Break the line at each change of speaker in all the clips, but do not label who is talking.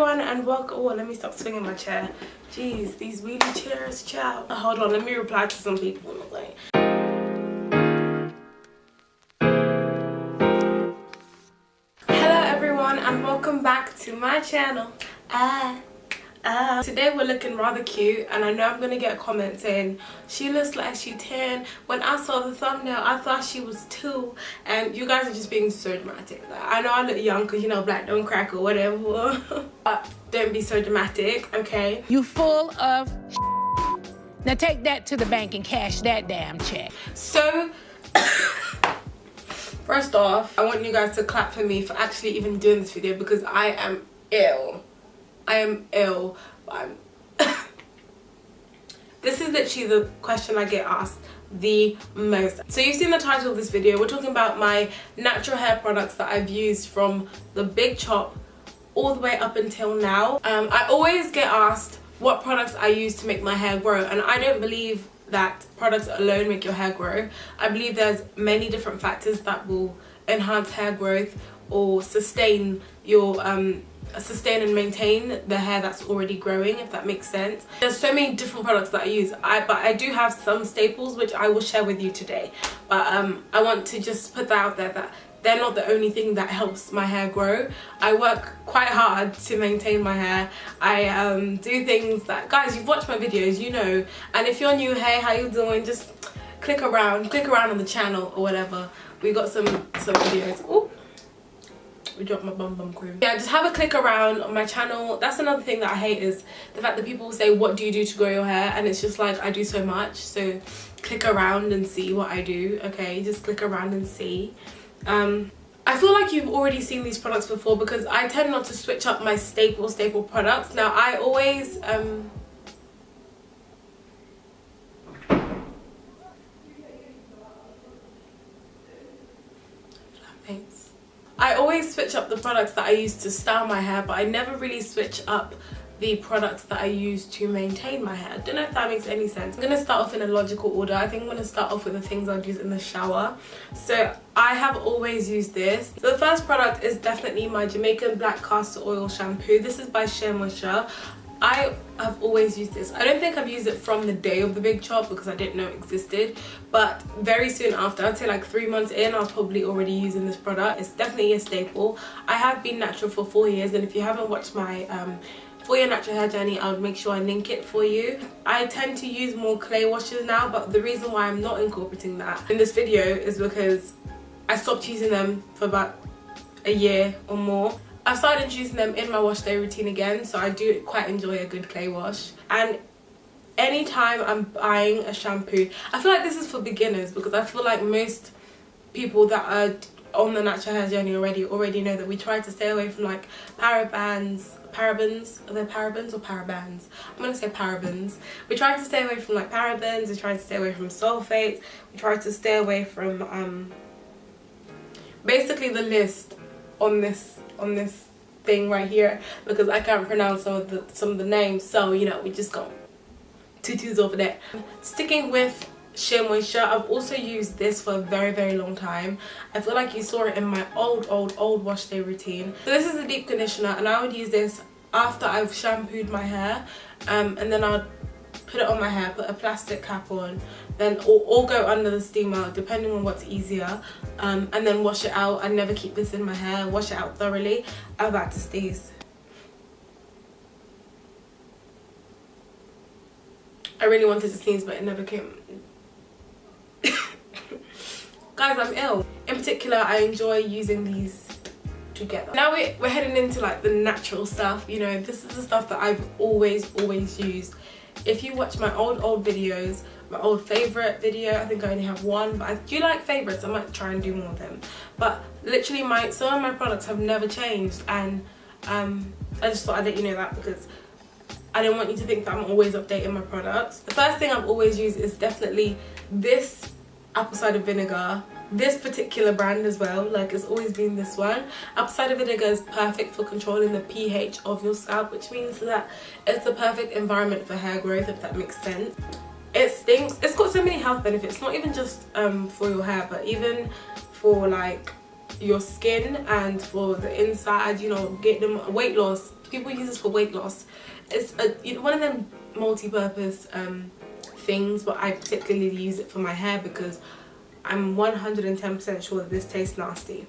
everyone and welcome. Oh, let me stop swinging my chair. Jeez, these wheelie chairs, child. Hold on, let me reply to some people. Hello everyone and welcome back to my channel. Today we're looking rather cute, and I know I'm gonna get a comment saying she looks like she's 10. When I saw the thumbnail I thought she was 2, and you guys are just being so dramatic. Like, I know I look young because, you know, black don't crack or whatever. But don't be so dramatic, okay?
You full of now take that to the bank and cash that damn check.
So first off, I want you guys to clap for me for actually even doing this video, because I am ill. I am ill. This is literally the question I get asked the most. So you've seen the title of this video. We're talking about my natural hair products that I've used from the big chop all the way up until now. I always get asked what products I use to make my hair grow, and I don't believe that products alone make your hair grow. I believe there's many different factors that will enhance hair growth or sustain your sustain and maintain the hair that's already growing, if that makes sense. There's so many different products that I use, but I do have some staples which I will share with you today. But I want to just put that out there that they're not the only thing that helps my hair grow. I work quite hard to maintain my hair. I do things that, guys, you've watched my videos, you know. And if you're new, hey, how you doing? Just click around on the channel or whatever. We got some videos. Ooh. We dropped my bum cream. Yeah, just have a click around on my channel. That's another thing that I hate, is the fact that people say, what do you do to grow your hair? And it's just like, I do so much. So click around and see what I do, okay? Just click around and see. I feel like you've already seen these products before, because I tend not to switch up my staple products. Now I always I always switch up the products that I use to style my hair, but I never really switch up the products that I use to maintain my hair. I don't know if that makes any sense. I'm going to start off in a logical order. I think I'm going to start off with the things I'd use in the shower. So I have always used this. So the first product is definitely my Jamaican Black Castor Oil Shampoo. This is by Shea. I have always used this. I don't think I've used it from the day of the big chop, because I didn't know it existed, but very soon after, I'd say like 3 months in, I was probably already using this product. It's definitely a staple. I have been natural for 4 years, and if you haven't watched my 4-year natural hair journey, I would make sure I link it for you. I tend to use more clay washes now, but the reason why I'm not incorporating that in this video is because I stopped using them for about a year or more. I've started using them in my wash day routine again, so I do quite enjoy a good clay wash. And anytime I'm buying a shampoo, I feel like this is for beginners, because I feel like most people that are on the natural hair journey already know that we try to stay away from like parabens. Are they parabens or parabens? I'm gonna say parabens. We try to stay away from like parabens. We try to stay away from sulfates. We try to stay away from basically the list on this thing right here, because I can't pronounce some of the names, so you know, we just got tutus over there. Sticking with Shea Moisture, I've also used this for a very long time. I feel like you saw it in my old wash day routine. So this is a deep conditioner, and I would use this after I've shampooed my hair, and then I'll put it on my hair, put a plastic cap on, then or go under the steamer, depending on what's easier, and then wash it out. I never keep this in my hair. Wash it out thoroughly. I'm back to sneeze. I really wanted to sneeze, but it never came. Guys, I'm ill. In particular, I enjoy using these together. Now we're heading into like the natural stuff. You know, this is the stuff that I've always used. If you watch my old videos, my old favorite video, I think I only have one, but I do like favorites. I might try and do more of them. But literally some of my products have never changed, and I just thought I'd let you know that, because I don't want you to think that I'm always updating my products. The first thing I've always used is definitely this apple cider vinegar. This particular brand as well, like, it's always been this one. Apple cider vinegar is perfect for controlling the pH of your scalp, which means that it's the perfect environment for hair growth, if that makes sense. It stinks. It's got so many health benefits, not even just for your hair, but even for like your skin and for the inside, you know, get them weight loss, People use this for weight loss. It's one of them multi-purpose things, but I particularly use it for my hair because I'm 110% sure that this tastes nasty.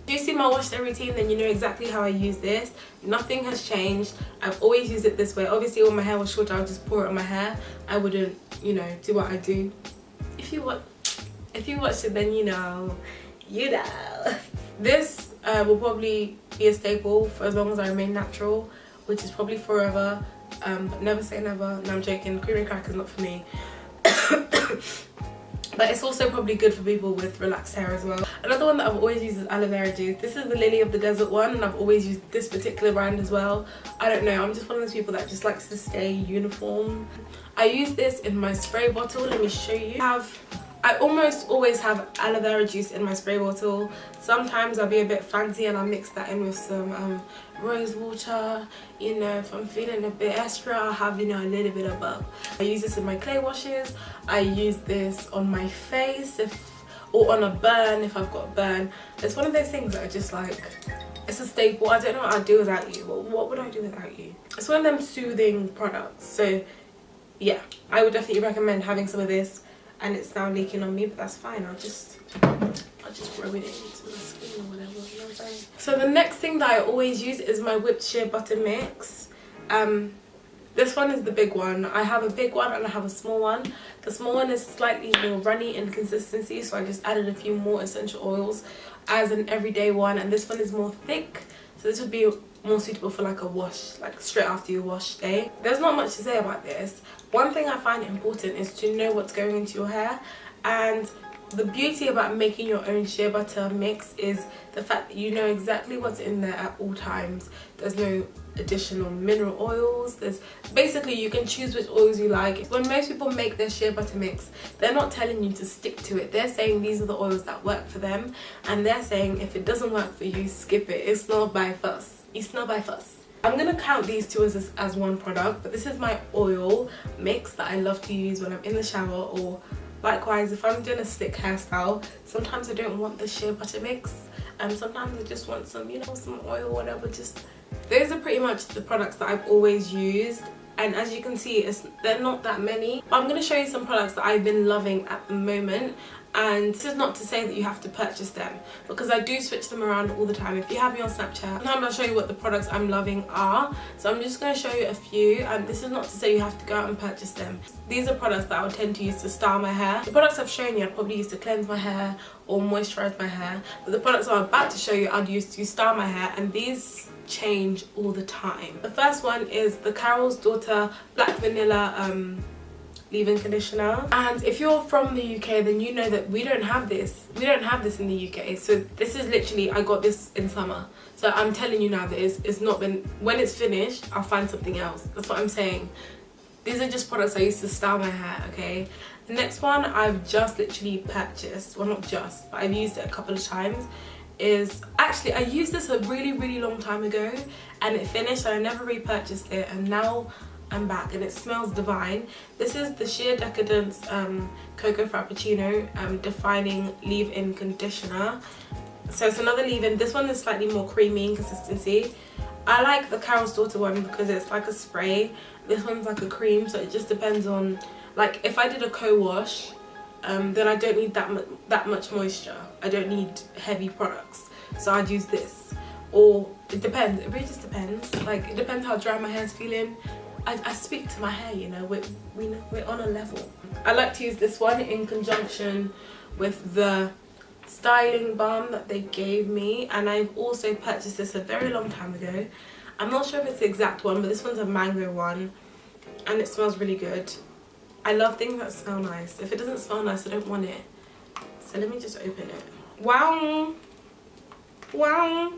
If you see my wash day routine, then you know exactly how I use this. Nothing has changed. I've always used it this way. Obviously when my hair was short, I would just pour it on my hair. I wouldn't, you know, do what I do. If you watch it, then you know. This will probably be a staple for as long as I remain natural, which is probably forever. But never say never. No, I'm joking. Cream and crack is not for me. But it's also probably good for people with relaxed hair as well. Another one that I've always used is aloe vera juice. This is the Lily of the Desert one, and I've always used this particular brand as well. I don't know, I'm just one of those people that just likes to stay uniform. I use this in my spray bottle. Let me show you. I almost always have aloe vera juice in my spray bottle. Sometimes I'll be a bit fancy and I'll mix that in with some rose water. You know, if I'm feeling a bit extra, I'll have, you know, a little bit of bulb. I use this in my clay washes. I use this on my face or on a burn if I've got a burn. It's one of those things that are just like, it's a staple. I don't know what I'd do without you. Well, what would I do without you? It's one of them soothing products. So yeah, I would definitely recommend having some of this. And it's now leaking on me, but that's fine. I'll just rub it into the skin or whatever, you know what I'm saying? So the next thing that I always use is my whipped shea butter mix. This one is the big one. I have a big one and I have a small one. The small one is slightly more runny in consistency, so I just added a few more essential oils as an everyday one, and this one is more thick, so this would be more suitable for like a wash, like straight after your wash day. There's not much to say about this. One thing I find important is to know what's going into your hair, and the beauty about making your own shea butter mix is the fact that you know exactly what's in there at all times. There's no additional mineral oils. There's basically, you can choose which oils you like. When most people make their shea butter mix, they're not telling you to stick to it. They're saying these are the oils that work for them, and they're saying if it doesn't work for you, skip it. It's not by fuss. It's not by fuss. I'm gonna count these two as one product, but this is my oil mix that I love to use when I'm in the shower, or likewise if I'm doing a slick hairstyle. Sometimes I don't want the shea butter mix, and sometimes I just want some, you know, some oil or whatever. Just those are pretty much the products that I've always used, and as you can see, they're not that many. But I'm going to show you some products that I've been loving at the moment, and this is not to say that you have to purchase them, because I do switch them around all the time. If you have me on Snapchat, now I'm going to show you what the products I'm loving are. So I'm just going to show you a few, and this is not to say you have to go out and purchase them. These are products that I would tend to use to style my hair. The products I've shown you I'd probably use to cleanse my hair or moisturize my hair, but the products I'm about to show you I'd use to style my hair, and these change all the time. The first one is the Carol's Daughter Black Vanilla leave-in conditioner, and if you're from the UK then you know that we don't have this in the UK. So this is literally, I got this in summer, so I'm telling you now that it's not been, when it's finished I'll find something else. That's what I'm saying. These are just products I used to style my hair, okay? The next one I've just literally purchased, well not just, but I've used it a couple of times, is actually I used this a really long time ago and it finished and I never repurchased it, and now I'm back and it smells divine. This is the Shea Decadance Cocoa Frappuccino Defining Leave-In Conditioner. So it's another leave-in. This one is slightly more creamy in consistency. I like the Carol's Daughter one because it's like a spray. This one's like a cream, so it just depends on, like if I did a co-wash, then I don't need that much moisture. I don't need heavy products, so I'd use this. Or it depends, it really just depends. Like it depends how dry my hair's feeling. I speak to my hair, you know, we're on a level. I like to use this one in conjunction with the styling balm that they gave me, and I've also purchased this a very long time ago. I'm not sure if it's the exact one, but this one's a mango one and it smells really good. I love things that smell nice. If it doesn't smell nice, I don't want it. So let me just open it. Wow. Wow.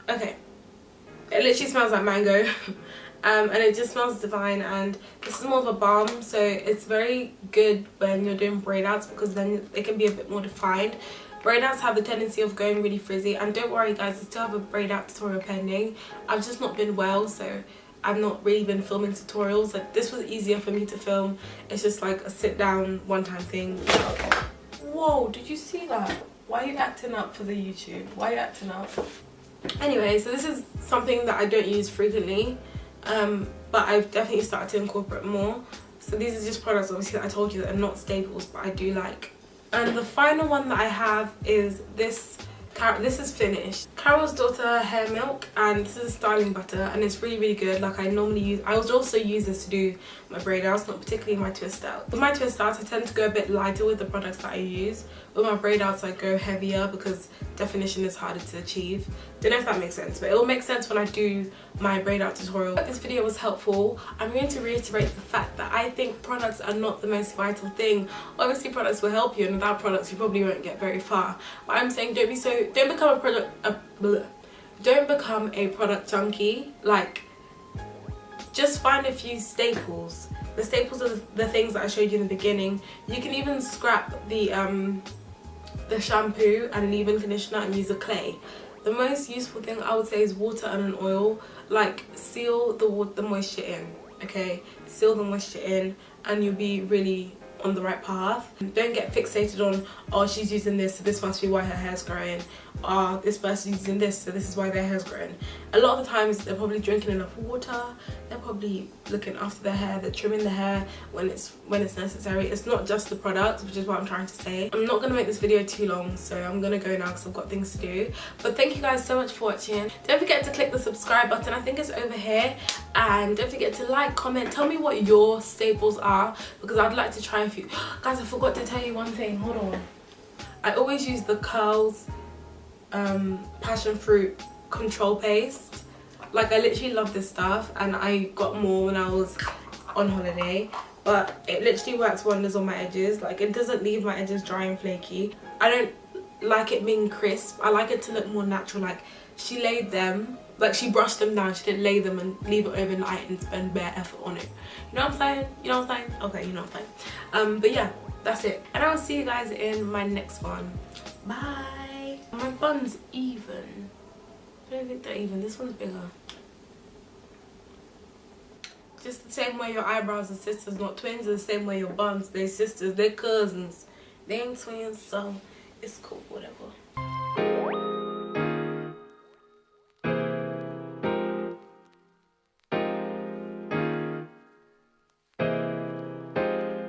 Okay. It literally smells like mango. And it just smells divine, and this is more of a balm, so it's very good when you're doing braid outs because then it can be a bit more defined. Braid outs have the tendency of going really frizzy, and don't worry guys, I still have a braid out tutorial pending. I've just not been well, so I've not really been filming tutorials. Like this was easier for me to film. It's just like a sit down one-time thing. Whoa, did you see that? Why are you acting up for the YouTube? Why are you acting up? Anyway, so this is something that I don't use frequently, but I've definitely started to incorporate more. So these are just products, obviously, that I told you that are not staples, but I do like. And the final one that I have is this. This is finished. Carol's Daughter Hair Milk, and this is a styling butter, and it's really good. Like, I normally use, I would also use this to do my braid outs, not particularly my twist out. With my twist outs, I tend to go a bit lighter with the products that I use. With my braid outs, I go heavier because definition is harder to achieve. Don't know if that makes sense, but it will make sense when I do my braid out tutorial. If this video was helpful, I'm going to reiterate the fact that I think products are not the most vital thing. Obviously, products will help you, and without products, you probably won't get very far. But I'm saying don't become a product junkie. Like, just find a few staples. The staples are the things that I showed you in the beginning. You can even scrap the shampoo and leave-in conditioner and use a clay. The most useful thing I would say is water and an oil. Like, seal the moisture in, okay? Seal the moisture in, and you'll be really on the right path. Don't get fixated on, oh, she's using this, so this must be why her hair's growing. Oh, this person's using this, so this is why their hair's growing. A lot of the times they're probably drinking enough water, they're probably looking after their hair, they're trimming the hair when it's necessary. It's not just the products, which is what I'm trying to say. I'm not going to make this video too long, so I'm going to go now because I've got things to do. But thank you guys so much for watching. Don't forget to click the subscribe button, I think it's over here. And don't forget to like, comment, tell me what your staples are, because I'd like to try a few. Guys, I forgot to tell you one thing, hold on. I always use the Curls passion fruit control paste. Like, I literally love this stuff, and I got more when I was on holiday, but it literally works wonders on my edges. Like, it doesn't leave my edges dry and flaky. I don't like it being crisp. I like it to look more natural. Like, she laid them, like, she brushed them down, she didn't lay them and leave it overnight and spend bare effort on it. You know what I'm saying? You know what I'm saying? Okay, you know what I'm saying. But yeah, that's it, and I will see you guys in my next one. Bye. My bun's even. I don't think they're even. This one's bigger. Just the same way your eyebrows are sisters, not twins, are the same way your buns, they're sisters, they're cousins. They ain't twins, so it's cool, whatever.